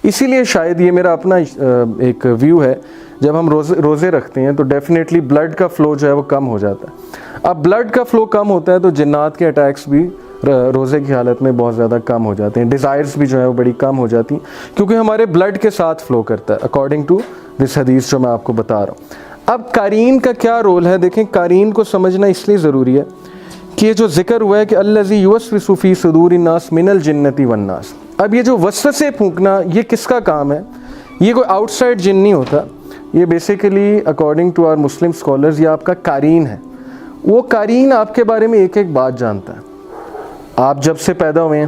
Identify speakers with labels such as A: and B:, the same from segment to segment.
A: اسی لیے شاید یہ میرا اپنا ایک ویو ہے، جب ہم روزے رکھتے ہیں تو ڈیفینیٹلی بلڈ کا فلو جو ہے وہ کم ہو جاتا ہے. اب بلڈ کا فلو کم ہوتا ہے تو جنات کے اٹیکس بھی روزے کی حالت میں بہت زیادہ کم ہو جاتے ہیں، ڈیزائرز بھی جو ہے وہ بڑی کم ہو جاتی ہیں، کیونکہ ہمارے بلڈ کے ساتھ فلو کرتا ہے اکارڈنگ ٹو دس حدیث جو میں آپ کو بتا رہا ہوں. اب قارین کا کیا رول ہے؟ دیکھیں قارین کو سمجھنا اس لیے ضروری ہے کہ یہ جو ذکر ہوا ہے کہ الذی یوسوس فی صدور الناس من الجنۃ والناس، اب یہ جو وسوسے پھونکنا یہ کس کا کام ہے؟ یہ کوئی آؤٹ سائڈ جن نہیں ہوتا، یہ basically according to our Muslim scholars یہ آپ کا قارین ہے. وہ قارین آپ کے بارے میں ایک ایک بات جانتا ہے. آپ جب سے پیدا ہوئے ہیں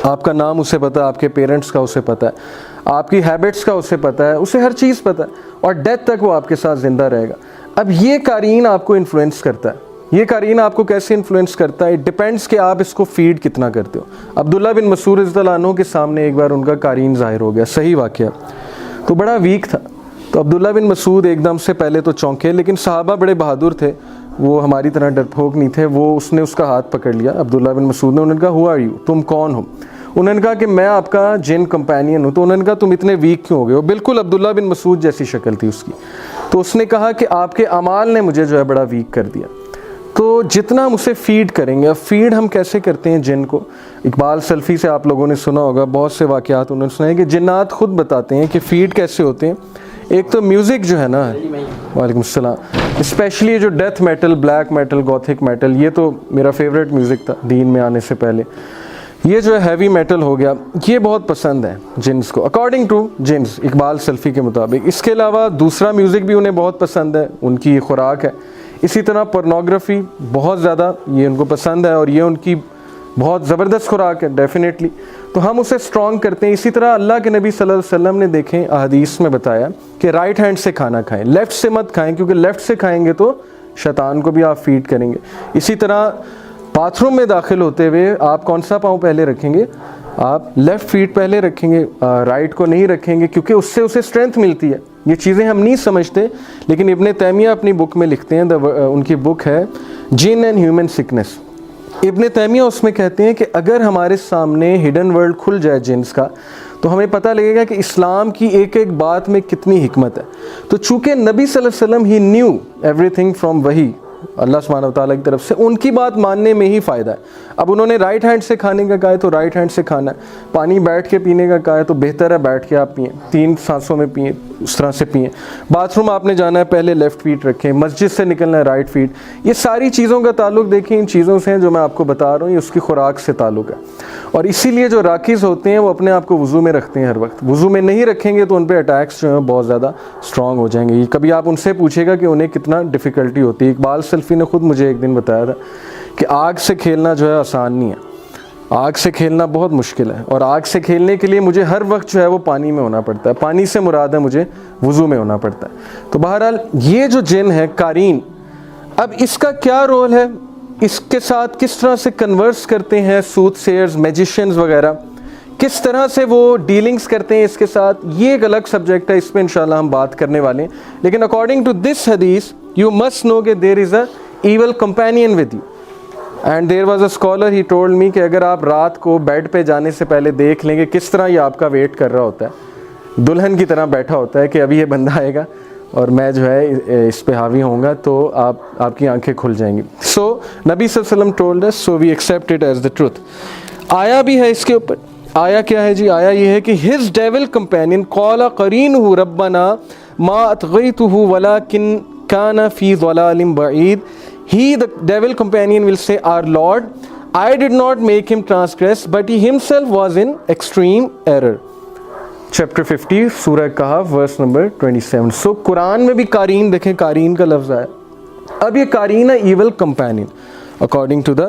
A: آپ کا نام اسے پتہ ہے، آپ کے پیرنٹس کا اسے پتہ ہے، آپ کی ہیبٹس کا اسے پتہ ہے، اسے ہر چیز پتہ ہے، اور ڈیتھ تک وہ آپ کے ساتھ زندہ رہے گا. اب یہ قارین آپ کو انفلوئنس کرتا ہے. یہ قارین آپ کو کیسے انفلوئنس کرتا ہے؟ اٹ ڈپینڈس کہ آپ اس کو فیڈ کتنا کرتے ہو. عبداللہ بن مسعود رضی اللہ عنہ کے سامنے ایک بار ان کا قارین ظاہر ہو گیا، صحیح واقعہ، تو بڑا ویک تھا. تو عبداللہ بن مسعود ایک دم سے پہلے تو چونکے، لیکن صحابہ بڑے بہادر تھے، وہ ہماری طرح ڈرپوک نہیں تھے. اس نے اس کا ہاتھ پکڑ لیا عبداللہ بن مسعود نے. انہوں نے کہا ہو آر یو، تم کون ہو؟ انہوں نے کہا کہ میں آپ کا جن کمپینین ہوں. تو انہوں نے کہا تم اتنے ویک کیوں ہو گئے ہو؟ بالکل عبداللہ بن مسعود جیسی شکل تھی اس کی. تو اس نے کہا کہ آپ کے اعمال نے مجھے جو ہے بڑا ویک کر دیا. تو جتنا ہم اسے فیڈ کریں گے، اب فیڈ ہم کیسے کرتے ہیں جن کو؟ اقبال سلفی سے آپ لوگوں نے سنا ہوگا، بہت سے واقعات انہوں نے سنا کہ جنات خود بتاتے ہیں کہ فیڈ کیسے ہوتے ہیں. ایک تو میوزک جو ہے نا، وعلیکم السلام، اسپیشلی جو death metal, black metal, Gothic metal, یہ تو میرا فیوریٹ میوزک تھا دین میں آنے سے پہلے. یہ جو ہے ہیوی میٹل ہو گیا، یہ بہت پسند ہے جنس کو اکارڈنگ ٹو جنس، اقبال سلفی کے مطابق. اس کے علاوہ دوسرا میوزک بھی انہیں بہت پسند ہے، ان کی یہ خوراک ہے. اسی طرح پورنوگرافی بہت زیادہ یہ ان کو پسند ہے، اور یہ ان کی بہت زبردست خوراک ہے ڈیفینیٹلی. تو ہم اسے اسٹرانگ کرتے ہیں. اسی طرح اللہ کے نبی صلی اللہ علیہ وسلم نے دیکھیں احادیث میں بتایا کہ رائٹ ہینڈ سے کھانا کھائیں، لیفٹ سے مت کھائیں، کیونکہ لیفٹ سے کھائیں گے تو شیطان کو بھی آپ فیڈ کریں گے. اسی طرح باتھ روم میں داخل ہوتے ہوئے آپ کون سا پاؤں پہلے رکھیں گے؟ آپ لیفٹ فیٹ پہلے رکھیں گے، رائٹ کو نہیں رکھیں گے، کیونکہ اس سے اسے اسٹرینتھ ملتی ہے. یہ چیزیں ہم نہیں سمجھتے، لیکن ابن تیمیہ اپنی بک میں لکھتے ہیں، ان کی بک ہے جن اینڈ ہیومن سکنس. ابن تیمیہ اس میں کہتے ہیں کہ اگر ہمارے سامنے ہڈن ورلڈ کھل جائے جنس کا، تو ہمیں پتہ لگے گا کہ اسلام کی ایک ایک بات میں کتنی حکمت ہے. تو چونکہ نبی صلی اللہ علیہ وسلم ہی نیو ایوری تھنگ فرام وحی، اللہ سبحانہ وتعالیٰ کی طرف سے، ان کی بات ماننے میں ہی فائدہ ہے. اب انہوں نے رائٹ ہینڈ سے کھانے کا کہا ہے تو رائٹ ہینڈ سے کھانا ہے. پانی بیٹھ کے پینے کا کہا ہے تو بہتر ہے بیٹھ کے آپ پئیں، 3 سانسوں میں پئیں، اس طرح سے پئیں. باتھ روم آپ نے جانا ہے پہلے لیفٹ فیٹ رکھیں، مسجد سے نکلنا ہے رائٹ فیٹ. یہ ساری چیزوں کا تعلق دیکھیں ان چیزوں سے جو میں آپ کو بتا رہا ہوں، یہ اس کی خوراک سے تعلق ہے. اور اسی لیے جو راکز ہوتے ہیں وہ اپنے آپ کو وضو میں رکھتے ہیں ہر وقت. وضو میں نہیں رکھیں گے تو ان پہ اٹیکس جو ہیں بہت زیادہ اسٹرانگ ہو جائیں گے. کبھی آپ ان سے پوچھے گا کہ انہیں کتنا ڈیفیکلٹی ہوتی ہے. اقبال سلفی نے خود مجھے ایک دن بتایا تھا کہ آگ سے کھیلنا جو ہے آسان نہیں ہے، آگ سے کھیلنا بہت مشکل ہے. اور آگ سے کھیلنے کے لیے مجھے ہر وقت جو ہے وہ پانی میں ہونا پڑتا ہے. پانی سے مراد ہے مجھے وضو میں ہونا پڑتا ہے. تو بہرحال یہ جو جن ہے قارین، اب اس کا کیا رول ہے؟ اس کے ساتھ کس طرح سے کنورس کرتے ہیں سوت سیئرز، میجیشینز وغیرہ، کس طرح سے وہ ڈیلنگز کرتے ہیں اس کے ساتھ، یہ ایک الگ سبجیکٹ ہے، اس پہ انشاءاللہ ہم بات کرنے والے ہیں. لیکن اکارڈنگ ٹو دس حدیث یو مسٹ نو کہ there is a evil companion with you. And there was a scholar he told me کہ اگر آپ رات کو بیڈ پہ جانے سے پہلے دیکھ لیں گے کس طرح یہ آپ کا ویٹ کر رہا ہوتا ہے، دلہن کی طرح بیٹھا ہوتا ہے کہ ابھی یہ بندہ آئے گا اور میں جو ہے اس پہ حاوی ہوں گا، تو آپ کی آنکھیں کھل جائیں گی. سو نبی صلی اللہ علیہ وسلم told us, so we accept it as the truth. آیا بھی ہے اس کے اوپر. آیا کیا ہے جی؟ آیا یہ ہے کہ ہز ڈیول کمپینین قال قرینہ ربنا ما اطغیتہ ولکن کان فی ضلال بعید. He, the devil companion, will say, Our Lord, I did not make him transgress, but he himself was in extreme error. Chapter 50, Surah Kahf, verse number 27. So, قرآن میں بھی قارین دیکھیں، قارین کا لفظ ہے. اب یہ قارین ہے evil companion according to the